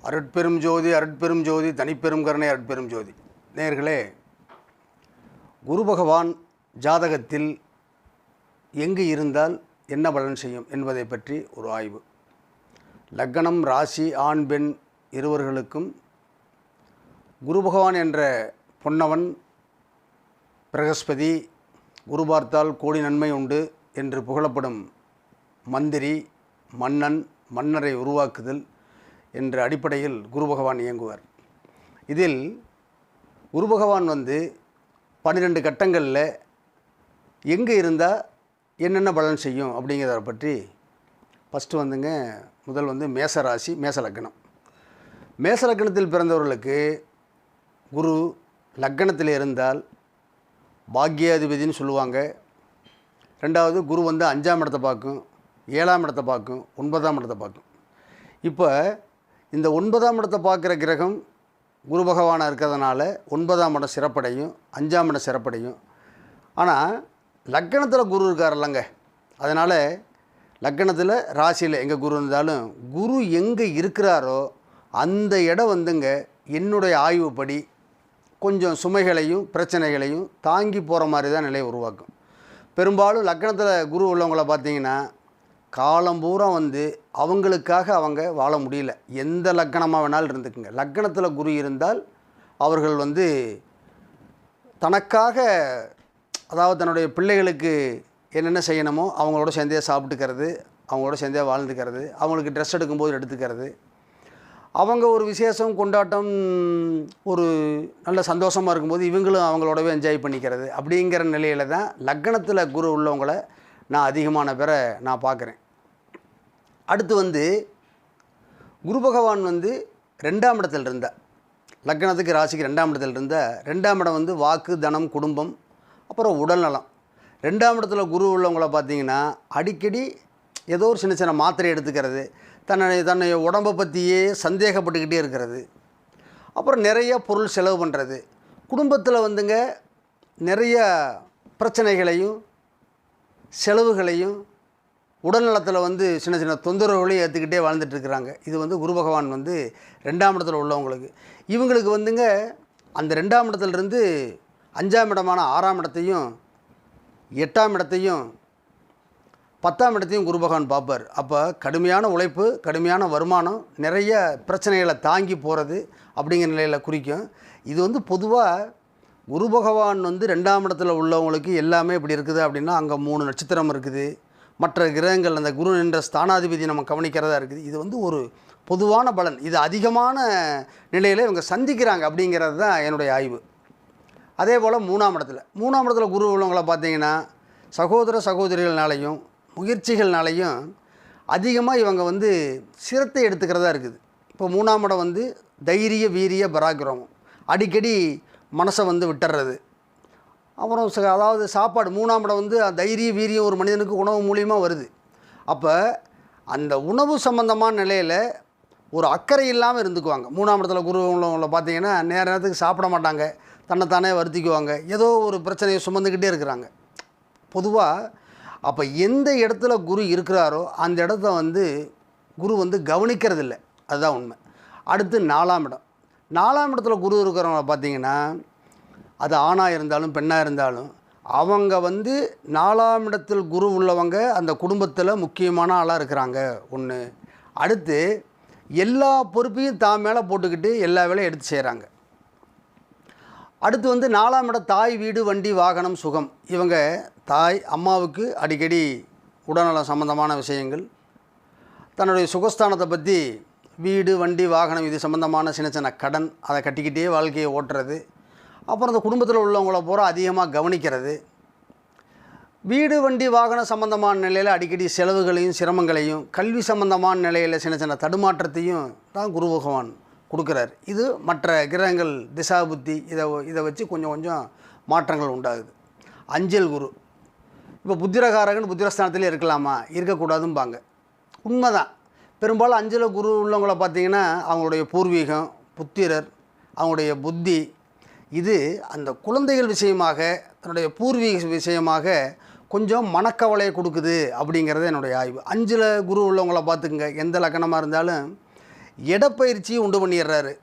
அருட்பெரும் ஜோதி அருட்பெரும் ஜோதி தனிப்பெரும் கருணை அருட்பெரும் ஜோதி. நேயர்களே, குரு பகவான் ஜாதகத்தில் எங்கு இருந்தால் என்ன பலன் செய்யும் என்பதை பற்றி ஒரு ஆய்வு. லக்னம், ராசி, ஆண் பெண் இருவர்களுக்கும் குரு பகவான் என்ற பொன்னவன் பிரகஸ்பதி குரு பார்த்தால் கோடி நன்மை உண்டு என்று புகழப்படும் மந்திரி, மன்னன், மன்னரை உருவாக்குதல் என்ற அடிப்படையில் குரு பகவான் இயங்குவார். இதில் குரு பகவான் 12 கட்டங்களில் எங்கே இருந்தால் என்னென்ன பலன் செய்யும் அப்படிங்கிறத பற்றி ஃபஸ்ட்டு முதல் மேச ராசி, மேச லக்னம். மேச லக்னத்தில் பிறந்தவர்களுக்கு குரு லக்னத்தில் இருந்தால் பாக்யாதிபதினு சொல்லுவாங்க. ரெண்டாவது, குரு 5ஆம் இடத்தை பார்க்கும், 7ஆம் இடத்தை பார்க்கும், 9ஆம் இடத்தை பார்க்கும். இப்போ இந்த 9ஆம் இடத்தை பார்க்குற கிரகம் குரு பகவானாக இருக்கிறதுனால 9ஆம் இடம் சிறப்படையும், 5ஆம் இடம் சிறப்படையும். ஆனால் லக்னத்தில் குரு இருக்கார் இல்லைங்க, அதனால் லக்னத்தில் ராசியில் எங்கே குரு இருந்தாலும் குரு எங்கே இருக்கிறாரோ அந்த இடம் என்னுடைய ஆய்வுப்படி கொஞ்சம் சுமைகளையும் பிரச்சனைகளையும் தாங்கி போகிற மாதிரி தான் நிலையை உருவாக்கும். பெரும்பாலும் லக்னத்தில் குரு உள்ளவங்களை பார்த்திங்கன்னா காலம் பூரா அவங்களுக்காக அவங்க வாழ முடியல. எந்த லக்னமாக வேணாலும் இருந்துக்குங்க, லக்னத்தில் குரு இருந்தால் அவர்கள் தனக்காக, அதாவது தன்னுடைய பிள்ளைகளுக்கு என்னென்ன செய்யணுமோ அவங்களோட சேர்ந்தே சாப்பிட்டுக்கிறது, அவங்களோட சேர்ந்தே வாழ்ந்துக்கிறது, அவங்களுக்கு ட்ரெஸ் எடுக்கும்போது எடுத்துக்கிறது, அவங்க ஒரு விசேஷம் கொண்டாட்டம் ஒரு நல்ல சந்தோஷமாக இருக்கும்போது இவங்களும் அவங்களோடவே என்ஜாய் பண்ணிக்கிறது. அப்படிங்கிற நிலையில் தான் லக்னத்தில் குரு உள்ளவங்களை நான் அதிகமான பேரை நான் பார்க்குறேன். அடுத்து குரு பகவான் 2ஆம் இடத்தில் இருந்தால், லக்னத்துக்கு ராசிக்கு 2ஆம் இடத்தில் இருந்தால், 2ஆம் இடம் வாக்கு, தனம், குடும்பம், அப்புறம் உடல்நலம். 2ஆம் இடத்துல குரு உள்ளவங்களை பார்த்திங்கன்னா அடிக்கடி ஏதோ ஒரு சின்ன சின்ன மாத்திரை எடுத்துக்கிறது, தன்னை உடம்பை பற்றியே சந்தேகப்பட்டுக்கிட்டே இருக்கிறது, அப்புறம் நிறைய பொருள் செலவு பண்ணுறது, குடும்பத்தில் நிறைய பிரச்சனைகளையும் செலவுகளையும் உடல்நலத்தில் சின்ன சின்ன தொந்தரவுகளையும் ஏற்றுக்கிட்டே வாழ்ந்துட்டுருக்குறாங்க. இது குரு பகவான் 2ஆம் இடத்துல உள்ளவங்களுக்கு. இவங்களுக்கு அந்த 2ஆம் இடத்துலேருந்து 5ஆம் இடமான 6ஆம் இடத்தையும் 8ஆம் இடத்தையும் 10ஆம் இடத்தையும் குரு பகவான் பார்ப்பார். அப்போ கடுமையான உழைப்பு, கடுமையான வருமானம், நிறைய பிரச்சனைகளை தாங்கி போகிறது அப்படிங்கிற நிலையில் குறிக்கும். இது பொதுவாக குரு பகவான் 2ஆம் இடத்துல உள்ளவங்களுக்கு எல்லாமே இப்படி இருக்குது அப்படின்னா அங்கே 3 நட்சத்திரம் இருக்குது, மற்ற கிரகங்கள் அந்த குரு என்ற ஸ்தானாதிபதி நம்ம கவனிக்கிறதா இருக்குது. இது ஒரு பொதுவான பலன். இது அதிகமான நிலையில் இவங்க சந்திக்கிறாங்க அப்படிங்கிறது தான் என்னுடைய ஆய்வு. அதே போல் 3ஆம் இடத்துல குரு உள்ளவங்களை பார்த்திங்கன்னா சகோதர சகோதரிகள்னாலையும் முயற்சிகள்னாலையும் அதிகமாக இவங்க சிரத்தை எடுத்துக்கிறதா இருக்குது. இப்போ 3ஆம் இடம் தைரிய, வீரிய, பராக்கிரமம், அடிக்கடி மனசை விட்டுறது. அப்புறம் அதாவது சாப்பாடு, 3ஆம் இடம் தைரிய, வீரியம் ஒரு மனிதனுக்கு உணவு மூலியமாக வருது. அப்போ அந்த உணவு சம்பந்தமான நிலையில் ஒரு அக்கறை இல்லாமல் இருந்துக்குவாங்க. 3ஆம் இடத்துல குரு உள்ளவங்களை பார்த்திங்கன்னா நேரத்துக்கு சாப்பிட மாட்டாங்க, தன்னைத்தானே வருத்திக்குவாங்க, ஏதோ ஒரு பிரச்சனையை சுமந்துக்கிட்டே இருக்கிறாங்க பொதுவாக. அப்போ எந்த இடத்துல குரு இருக்கிறாரோ அந்த இடத்த குரு கவனிக்கிறதில்ல, அதுதான் உண்மை. அடுத்து 4ஆம் இடம். 4ஆம் இடத்துல குரு இருக்கிறவங்க பார்த்திங்கன்னா அது ஆணாக இருந்தாலும் பெண்ணாக இருந்தாலும் அவங்க 4ஆம் இடத்தில் குரு உள்ளவங்க அந்த குடும்பத்தில் முக்கியமான ஆளாக இருக்கிறாங்க ஒன்று. அடுத்து எல்லா பொறுப்பையும் தான் மேலே போட்டுக்கிட்டு எல்லா வேலையும் எடுத்து செய்கிறாங்க. அடுத்து 4ஆம் இடம் தாய், வீடு, வண்டி, வாகனம், சுகம். இவங்க தாய், அம்மாவுக்கு அடிக்கடி உடல்நலம் சம்பந்தமான விஷயங்கள், தன்னுடைய சுகஸ்தானத்தை பற்றி வீடு, வண்டி, வாகனம் இது சம்பந்தமான சின்ன சின்ன கடன், அதை கட்டிக்கிட்டே வாழ்க்கையை ஓட்டுறது. அப்புறம் அந்த குடும்பத்தில் உள்ளவங்கள பூரா அதிகமாக கவனிக்கிறது. வீடு, வண்டி, வாகனம் சம்பந்தமான நிலையில் அடிக்கடி செலவுகளையும் சிரமங்களையும், கல்வி சம்பந்தமான நிலையில் சின்ன சின்ன தடுமாற்றத்தையும் தான் குரு பகவான் கொடுக்குறார். இது மற்ற கிரகங்கள் திசா புத்தி இதை வச்சு கொஞ்சம் கொஞ்சம் மாற்றங்கள் உண்டாகுது. அஞ்சல் குரு. இப்போ புத்திரகாரகன் புத்திரஸ்தானத்திலே இருக்கலாமா, இருக்கக்கூடாதும்பாங்க. உண்மைதான். பெரும்பாலும் அஞ்சல குரு உள்ளவங்களை பார்த்திங்கன்னா அவங்களுடைய பூர்வீகம், புத்திரர், அவங்களுடைய புத்தி, இது அந்த குழந்தைகள் விஷயமாக, தன்னுடைய பூர்வீக விஷயமாக கொஞ்சம் மனக்கவலையை கொடுக்குது அப்படிங்கிறது என்னுடைய ஆய்வு. 5ல் குரு உள்ளவங்களை பார்த்துக்குங்க, எந்த லக்கணமாக இருந்தாலும் இடப்பெயர்ச்சியும் உண்டு பண்ணிடுறாரு.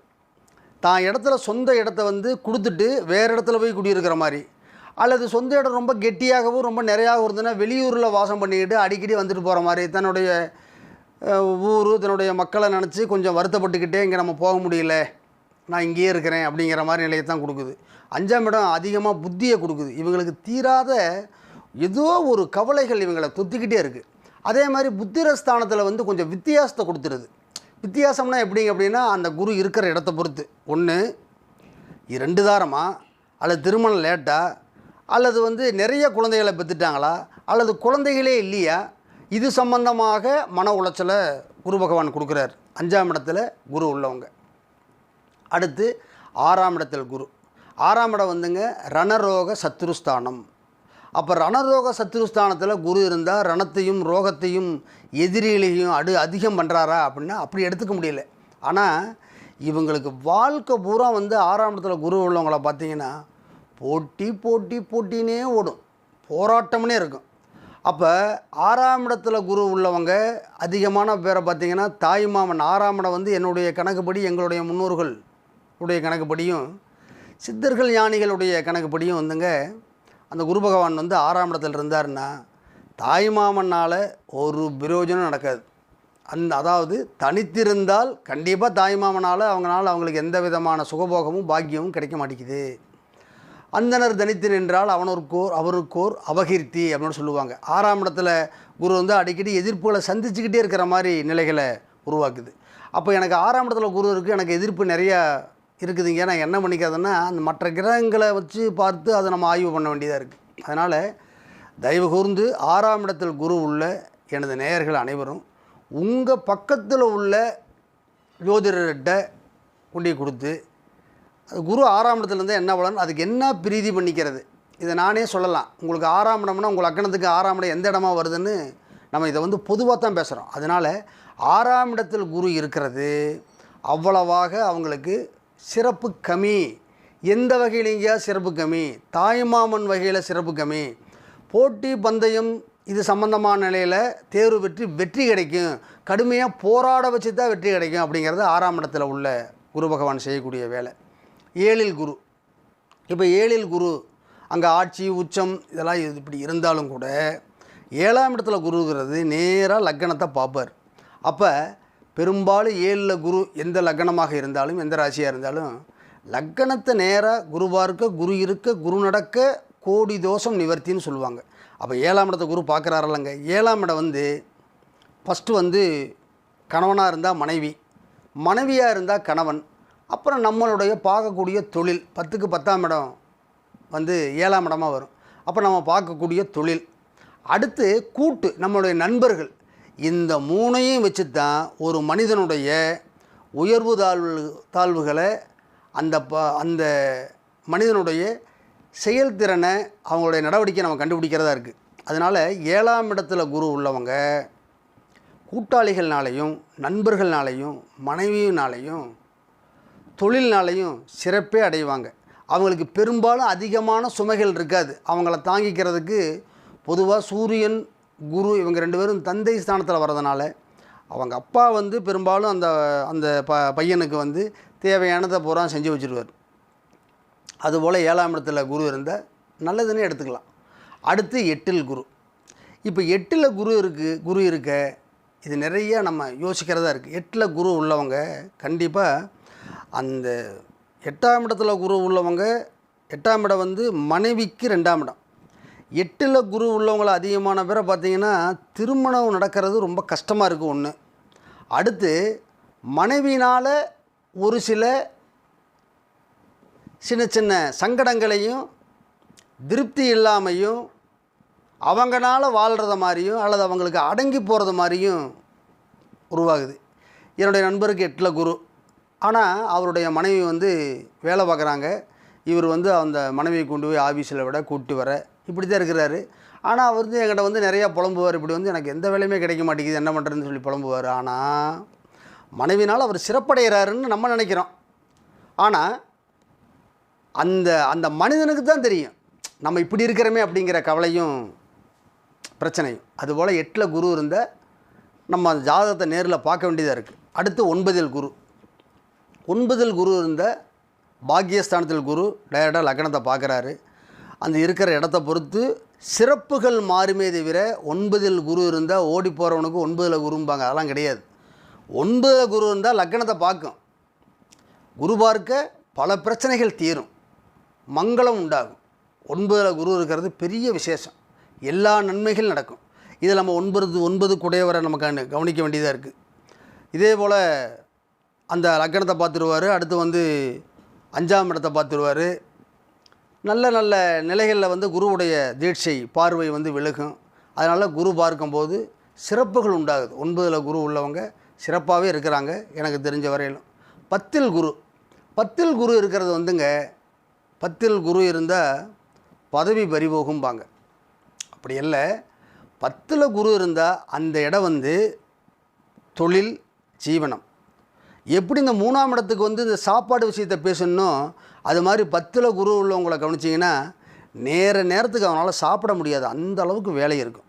தான் இடத்துல சொந்த இடத்த வந்து கொடுத்துட்டு வேறு இடத்துல போய் குடியிருக்கிற மாதிரி, அல்லது சொந்த இடம் ரொம்ப கெட்டியாகவும் ரொம்ப நிறையாகவும் இருந்ததுன்னா வெளியூரில் வாசம் பண்ணிக்கிட்டு அடிக்கடி வந்துட்டு போகிற மாதிரி, தன்னுடைய ஊர் தன்னுடைய மக்களை நினச்சி கொஞ்சம் வருத்தப்பட்டுக்கிட்டே இங்கே நம்ம போக முடியல, நான் இங்கேயே இருக்கிறேன் அப்படிங்கிற மாதிரி நிலையை தான் கொடுக்குது. 5ஆம் இடம் அதிகமாக புத்தியை கொடுக்குது. இவங்களுக்கு தீராத ஏதோ ஒரு கவலைகள் இவங்களை தொத்திக்கிட்டே இருக்குது. அதே மாதிரி புத்திரஸ்தானத்தில் வந்து கொஞ்சம் வித்தியாசத்தை கொடுத்துருது. வித்தியாசம்னா எப்படிங்க அப்படின்னா, அந்த குரு இருக்கிற இடத்த பொறுத்து, ஒன்று 2 தாரமா, அல்லது திருமணம் லேட்டாக, அல்லது வந்து நிறைய குழந்தைகளை பெற்றுட்டாங்களா, அல்லது குழந்தைகளே இல்லையா, இது சம்பந்தமாக மன உளைச்சலை குரு பகவான் கொடுக்குறார் 5ஆம் இடத்துல குரு உள்ளவங்க. அடுத்து 6ஆம் இடத்தில் குரு. 6ஆம் இடம் வந்துங்க ரணரோக சத்ருஸ்தானம். அப்போ ரணரோக சத்ருஸ்தானத்தில் குரு இருந்தால் ரணத்தையும் ரோகத்தையும் எதிரிகளையும் அதிகம் பண்ணுறாரா அப்படின்னா அப்படி எடுத்துக்க முடியல. ஆனால் இவங்களுக்கு வாழ்க்கை பூரா வந்து 6ஆம் இடத்துல குரு உள்ளவங்கள பார்த்தீங்கன்னா போட்டினே ஓடும், போராட்டம்னே இருக்கும். அப்போ 6ஆம் இடத்துல குரு உள்ளவங்க அதிகமான பேரை பார்த்திங்கன்னா தாய்மாமன். 6ஆம் இடம் வந்து என்னுடைய கணக்குப்படி, எங்களுடைய முன்னோர்கள் உடைய கணக்குப்படியும், சித்தர்கள் ஞானிகளுடைய கணக்குப்படியும் வந்துங்க, அந்த குரு பகவான் வந்து 6ஆம் இடத்துல இருந்தாருன்னா தாய்மாமனால் ஒரு பிரயோஜனம் நடக்காது. அதாவது தனித்திருந்தால் கண்டிப்பாக தாய்மாமனால் அவங்களுக்கு எந்த விதமான சுகபோகமும் பாக்கியமும் கிடைக்க மாட்டேங்குது. அந்தனர் தனித்து நின்றால் அவருக்கோர் அபகீர்த்தி அப்படின்னு சொல்லுவாங்க. 6ஆம் இடத்துல குரு வந்து அடிக்கடி எதிர்ப்புகளை சந்திச்சுக்கிட்டே இருக்கிற மாதிரி நிலைகளை உருவாக்குது. அப்போ எனக்கு 6ஆம் இடத்துல குரு இருக்குது, எனக்கு எதிர்ப்பு நிறையா இருக்குதுங்க, நான் என்ன பண்ணிக்காதுன்னா அந்த மற்ற கிரகங்களை வச்சு பார்த்து அதை நம்ம ஆய்வு பண்ண வேண்டியதாக இருக்குது. அதனால் தயவு கூர்ந்து 6ஆம் இடத்தில் குரு உள்ள எனது நேயர்கள் அனைவரும் உங்கள் பக்கத்தில் உள்ள ஜோதிடர்கிட்ட கொண்டு கொடுத்து, அது குரு 6ஆம் இடத்துல இருந்தால் என்ன பலன், அதுக்கு என்ன பிரீதி பண்ணிக்கிறது, இதை நானே சொல்லலாம். உங்களுக்கு 6ஆம் இடம்னா உங்கள் லக்னத்துக்கு 6ஆம் இடம் எந்த இடமா வருதுன்னு நம்ம இதை வந்து பொதுவாக தான் பேசுகிறோம். அதனால் 6ஆம் இடத்தில் குரு இருக்கிறது அவ்வளவாக அவங்களுக்கு சிறப்பு கம்மி. எந்த வகையிலேங்க சிறப்பு கம்மி? தாய்மாமன் வகையில் சிறப்பு கம்மி. போட்டி பந்தயம் இது சம்பந்தமான நிலையில் தேர்வு வெற்றி கிடைக்கும், கடுமையாக போராட வச்சு தான் வெற்றி கிடைக்கும் அப்படிங்கிறது 6ஆம் இடத்துல உள்ள குரு பகவான் செய்யக்கூடிய வேலை. 7இல் குரு. இப்போ 7இல் குரு அங்கே ஆட்சி உச்சம் இதெல்லாம் இப்படி இருந்தாலும் கூட 7ஆம் இடத்துல குருங்கிறது நேராக லக்னத்தை பார்ப்பார். அப்போ பெரும்பாலும் 7இல் குரு எந்த லக்னமாக இருந்தாலும் எந்த ராசியாக இருந்தாலும் லக்னத்தை நேராக குரு பார்க்க, குரு இருக்க, குரு நடக்க கோடி தோஷம் நிவர்த்தின்னு சொல்லுவாங்க. அப்போ 7ஆம் இடத்தை குரு பார்க்குறாருல்லங்க. 7ஆம் இடம் வந்து ஃபஸ்ட்டு வந்து கணவனாக இருந்தால் மனைவி, மனைவியாக இருந்தால் கணவன், அப்புறம் நம்மளுடைய பார்க்கக்கூடிய தொழில். 10க்கு 10ஆம் இடம் வந்து 7ஆம் இடமாக வரும். அப்போ நம்ம பார்க்கக்கூடிய தொழில். அடுத்து கூட்டு, நம்மளுடைய நண்பர்கள். இந்த 3ஐயும் வச்சு தான் ஒரு மனிதனுடைய உயர்வு தாழ்வுகளை அந்த மனிதனுடைய செயல்திறனை அவங்களுடைய நடவடிக்கை நம்ம கண்டுபிடிக்கிறதா இருக்குது. அதனால் 7ஆம் இடத்துல குரு உள்ளவங்க கூட்டாளிகள்னாலையும் நண்பர்கள்னாலையும் மனைவியினாலையும் தொழில்னாலையும் சிறப்பே அடைவாங்க. அவங்களுக்கு பெரும்பாலும் அதிகமான சுமைகள் இருக்காது. அவங்கள தாங்கிக்கிறதுக்கு பொதுவாக சூரியன் குரு இவங்க 2 பேரும் தந்தை ஸ்தானத்தில் வர்றதுனால அவங்க அப்பா வந்து பெரும்பாலும் அந்த பையனுக்கு வந்து தேவையானதை பூரா செஞ்சு வச்சுருவார். அதுபோல் 7ஆம் இடத்துல குரு இருந்தால் நல்லதுன்னு எடுத்துக்கலாம். அடுத்து 8இல் குரு. இப்போ 8இல் குரு இருக்க இது நிறைய நம்ம யோசிக்கிறதா இருக்குது. 8இல் குரு உள்ளவங்க கண்டிப்பாக அந்த 8ஆம் இடத்துல குரு உள்ளவங்க, 8ஆம் இடம் வந்து மனைவிக்கு 2ஆம் இடம். 8இல் குரு உள்ளவங்களை அதிகமான பேரை பார்த்திங்கன்னா திருமணம் நடக்கிறது ரொம்ப கஷ்டமாக இருக்குது ஒன்று. அடுத்து மனைவினால் ஒரு சின்ன சங்கடங்களையும் திருப்தி இல்லாமையும் அவங்களால வாழ்கிறத மாதிரியும் அல்லது அவங்களுக்கு அடங்கி போகிறது மாதிரியும் உருவாகுது. என்னுடைய நண்பருக்கு 8இல் குரு, ஆனால் அவருடைய மனைவி வந்து வேலை பார்க்குறாங்க. இவர் வந்து அந்த மனைவியை கொண்டு போய் ஆஃபீஸில் விட கூப்பிட்டு வர இப்படி தான் இருக்கிறாரு. ஆனால் அவர் வந்து என்கிட்ட வந்து நிறையா புலம்புவார். இப்படி வந்து எனக்கு எந்த வேலையுமே கிடைக்க மாட்டேங்குது, என்ன பண்ணுறதுன்னு சொல்லி புலம்புவார். ஆனால் மனைவினால் அவர் சிறப்படைகிறாருன்னு நம்ம நினைக்கிறோம். ஆனால் அந்த மனிதனுக்கு தான் தெரியும் நம்ம இப்படி இருக்கிறோமே அப்படிங்கிற கவலையும் பிரச்சனையும். அதுபோல் 8இல் குரு இருந்தால் நம்ம அந்த ஜாதகத்தை நேரில் பார்க்க வேண்டியதாக இருக்குது. அடுத்து 9ல் குரு. 9ல் குரு இருந்த பாக்கியஸ்தானத்தில் குரு டைரெக்டாக லக்னத்தை பார்க்குறாரு. அந்த இருக்கிற இடத்த பொறுத்து சிறப்புகள் மாறுமே தவிர 9ல் குரு இருந்தால் ஓடி போகிறவனுக்கு 9ல் குரும்பாங்க, அதெல்லாம் கிடையாது. 9ல் குரு இருந்தால் லக்னத்தை பார்க்கும். குரு பார்க்க பல பிரச்சனைகள் தீரும், மங்களம் உண்டாகும். 9ல் குரு இருக்கிறது பெரிய விசேஷம், எல்லா நன்மைகள் நடக்கும். இதில் நம்ம 9 குடையவரை நமக்கு கவனிக்க வேண்டியதாக இருக்குது. இதே போல் அந்த லக்னத்தை பார்த்துருவார். அடுத்து 5ஆம் இடத்தை பார்த்துருவார். நல்ல நல்ல நிலைகளில் குருவுடைய தீட்சை பார்வை விலகும். அதனால் குரு பார்க்கும்போது சிறப்புகள் உண்டாகுது. 9ல் குரு உள்ளவங்க சிறப்பாகவே இருக்கிறாங்க எனக்கு தெரிஞ்ச வரையிலும். 10ல் குரு. 10ல் குரு இருக்கிறது 10ல் குரு இருந்தால் பதவி பறிபோகும்பாங்க. அப்படி இல்லை, 10ல் குரு இருந்தால் அந்த இடம் தொழில் ஜீவனம். எப்படி இந்த 3ஆம் இடத்துக்கு இந்த சாப்பாடு விஷயத்தை பேசணும், அது மாதிரி 10ல் குரு உள்ளவங்களை கவனிச்சிங்கன்னா நேரத்துக்கு அவனால் சாப்பிட முடியாது, அந்த அளவுக்கு வேலை இருக்கும்.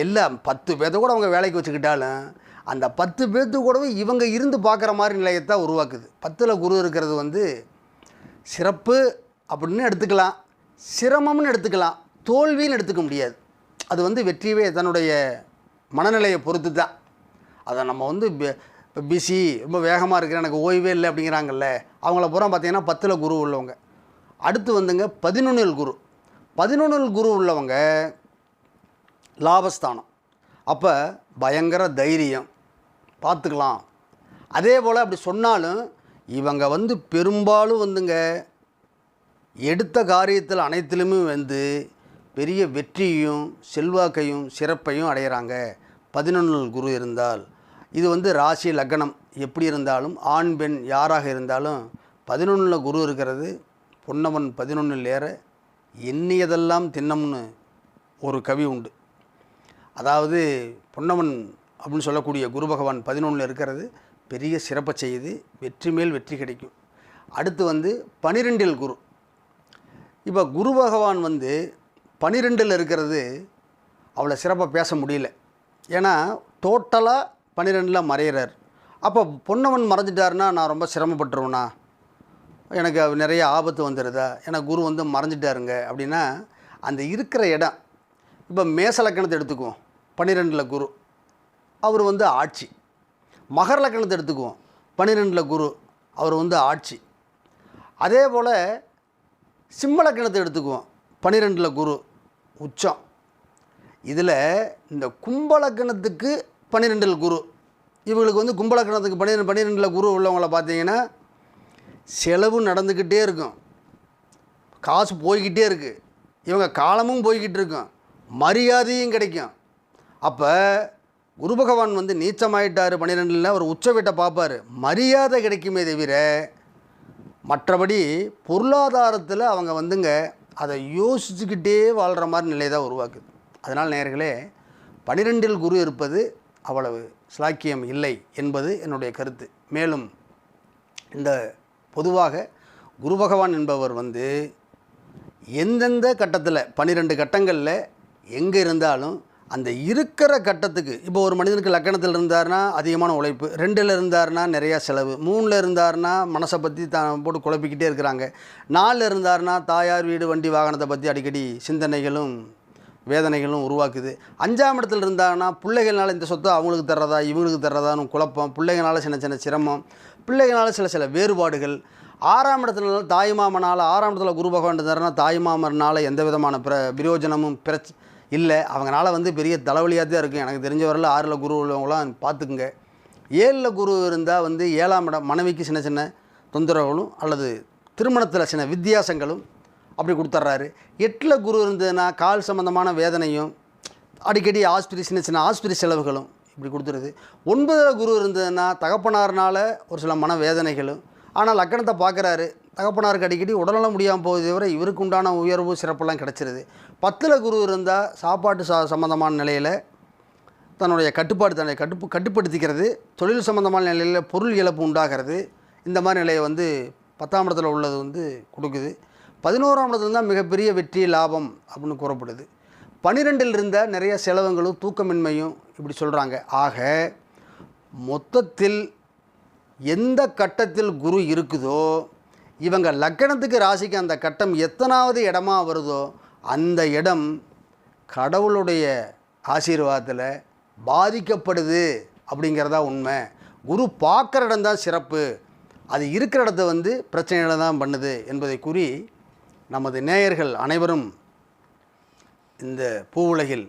எல்லாம் 10 பேர்த்த கூட அவங்க வேலைக்கு வச்சுக்கிட்டாலும் அந்த 10 பேர்த்து கூடவே இவங்க இருந்து பார்க்குற மாதிரி நிலையத்தான் உருவாக்குது. 10ல் குரு இருக்கிறது சிறப்பு அப்படின்னு எடுத்துக்கலாம், சிரமம்னு எடுத்துக்கலாம், தோல்வின்னு எடுத்துக்க முடியாது. அது வெற்றியே தன்னுடைய மனநிலையை பொறுத்து தான். அதை நம்ம இப்போ பிஸி ரொம்ப வேகமாக இருக்கிறேன், எனக்கு ஓய்வே இல்லை அப்படிங்கிறாங்கல்ல, அவங்கள பூரா பார்த்திங்கன்னா 10ல் குரு உள்ளவங்க. அடுத்து 11ல் குரு. 11ல் குரு உள்ளவங்க லாபஸ்தானம். அப்போ பயங்கர தைரியம், பார்த்துக்கலாம். அதே போல் அப்படி சொன்னாலும் இவங்க பெரும்பாலும் எடுத்த காரியத்தில் அனைத்திலுமே பெரிய வெற்றியும் செல்வாக்கையும் சிறப்பையும் அடைகிறாங்க 11ல் குரு இருந்தால். இது ராசி லக்னம் எப்படி இருந்தாலும் ஆண் பெண் யாராக இருந்தாலும் 11ல் குரு இருக்கிறது பொன்னவன் 11ல் ஏற எண்ணியதெல்லாம் தின்னம்னு ஒரு கவி உண்டு. அதாவது பொன்னவன் அப்படின்னு சொல்லக்கூடிய குரு பகவான் 11ல் இருக்கிறது பெரிய சிறப்பை செய்யுது, வெற்றி மேல் வெற்றி கிடைக்கும். அடுத்து 12ல் குரு. இப்போ குரு பகவான் 12ல் இருக்கிறது அவ்வளோ சிறப்பாக பேச முடியல, ஏன்னா டோட்டலாக 12ல் மறையிறார். அப்போ பொன்னவன் மறைஞ்சிட்டாருன்னா நான் ரொம்ப சிரமப்பட்டுருவேண்ணா, எனக்கு நிறைய ஆபத்து வந்துடுதா, எனக்கு குரு மறைஞ்சிட்டாருங்க அப்படின்னா அந்த இருக்கிற இடம். இப்போ மேச லக்கணத்தை எடுத்துக்குவோம், 12ல் குரு, அவர் ஆட்சி. மகர லக்கணத்தை எடுத்துக்குவோம், 12ல் குரு, அவர் ஆட்சி. அதே போல் சிம்ம லக்கணத்தை எடுத்துக்குவோம், 12ல் குரு உச்சம். இதில் இந்த கும்பலக்கணத்துக்கு 12ல் குரு, இவங்களுக்கு கும்பலக்கணத்துக்கு 12ல் குரு உள்ளவங்கள பார்த்தீங்கன்னா செலவு நடந்துக்கிட்டே இருக்கும், காசு போய்கிட்டே இருக்குது, இவங்க காலமும் போய்கிட்டு இருக்கும், மரியாதையும் கிடைக்கும். அப்போ குரு பகவான் நீச்சமாயிட்டார் 12ல், அவர் உச்ச வீட்டை பார்ப்பார், மரியாதை கிடைக்குமே தவிர மற்றபடி பொருளாதாரத்தில் அவங்க அதை யோசிச்சுக்கிட்டே வாழ்கிற மாதிரி நிலை தான் உருவாக்குது. அதனால் நேயர்களே 12ல் குரு இருப்பது அவ்வளவு ஸ்லாக்கியம் இல்லை என்பது என்னுடைய கருத்து. மேலும் இந்த பொதுவாக குரு பகவான் என்பவர் எந்தெந்த கட்டத்தில் 12 கட்டங்களில் எங்கே இருந்தாலும் அந்த இருக்கிற கட்டத்துக்கு, இப்போ ஒரு மனிதனுக்கு லக்கணத்தில் இருந்தார்னா அதிகமான உழைப்பு, 2ல் இருந்தார்னா நிறையா செலவு, 3ல் இருந்தார்னா மனசை பற்றி போட்டு குழப்பிக்கிட்டே இருக்கிறாங்க, 4ல் இருந்தார்னா தாயார் வீடு வண்டி வாகனத்தை பற்றி அடிக்கடி சிந்தனைகளும் வேதனைகளும் உருவாக்குது, 5ஆம் இடத்துல இருந்தாங்கன்னா பிள்ளைகள்னால இந்த சொத்தை அவங்களுக்கு தர்றதா இவங்களுக்கு தர்றதான்னு குழப்பம், பிள்ளைகளால் சின்ன சின்ன சிரமம், பிள்ளைகளால் சில வேறுபாடுகள், 6ஆம் இடத்துல தாய்மாமனால் 6ஆம் இடத்துல குரு பகவான் இருந்தாருன்னா தாய்மாமனால் எந்த விதமான பிரயோஜனமும் இல்லை, அவங்களால பெரிய தலைவலியாக தான் இருக்கும். எனக்கு தெரிஞ்ச வரல 6ல் குரு உள்ளவங்களாம் பார்த்துக்குங்க. 7ல் குரு இருந்தால் 7ஆம் இடம் மனைவிக்கு சின்ன சின்ன தொந்தரவுகளும் அல்லது திருமணத்தில் சின்ன வித்தியாசங்களும் அப்படி கொடுத்துட்றாரு. 8ல் குரு இருந்ததுன்னா கால் சம்மந்தமான வேதனையும் அடிக்கடி சின்ன சின்ன ஆஸ்பத்திரி செலவுகளும் இப்படி கொடுத்துருது. 9ல் குரு இருந்ததுன்னா தகப்பனார்னால ஒரு சில மன வேதனைகளும், ஆனால் லக்கணத்தை பார்க்குறாரு, தகப்பனாருக்கு அடிக்கடி உடல்நலம் முடியாமல் போகுது தவிர இவருக்கு உண்டான உயர்வு சிறப்பெல்லாம் கிடச்சிருது. 10ல் குரு இருந்தால் சாப்பாட்டு சம்மந்தமான நிலையில் தன்னுடைய கட்டுப்படுத்திக்கிறது, தொழில் சம்மந்தமான நிலையில் பொருள் இழப்பு உண்டாகிறது, இந்த மாதிரி நிலையை 10ஆம் இடத்துல உள்ளது கொடுக்குது. 11ஆம் இடத்துல தான் மிகப்பெரிய வெற்றி லாபம் அப்படின்னு கூறப்படுது. 12ல் இருந்தால் நிறைய செலவுகளும் தூக்கமின்மையும் இப்படி சொல்கிறாங்க. ஆக மொத்தத்தில் எந்த கட்டத்தில் குரு இருக்குதோ, இவங்க லக்கணத்துக்கு ராசிக்கு அந்த கட்டம் எத்தனாவது இடமா வருதோ அந்த இடம் கடவுளுடைய ஆசீர்வாதத்தில் பாதிக்கப்படுது அப்படிங்கிறதா உண்மை. குரு பார்க்குற இடம் தான் சிறப்பு, அது இருக்கிற இடத்த பிரச்சனைகளை தான் பண்ணுது என்பதை கூறி, நமது நேயர்கள் அனைவரும் இந்த பூவுலகில்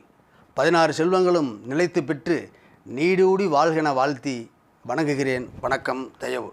16 செல்வங்களும் நிலைத்து பெற்று நீடூடி வாழ்கென வாழ்த்தி வணங்குகிறேன். வணக்கம். தயவு.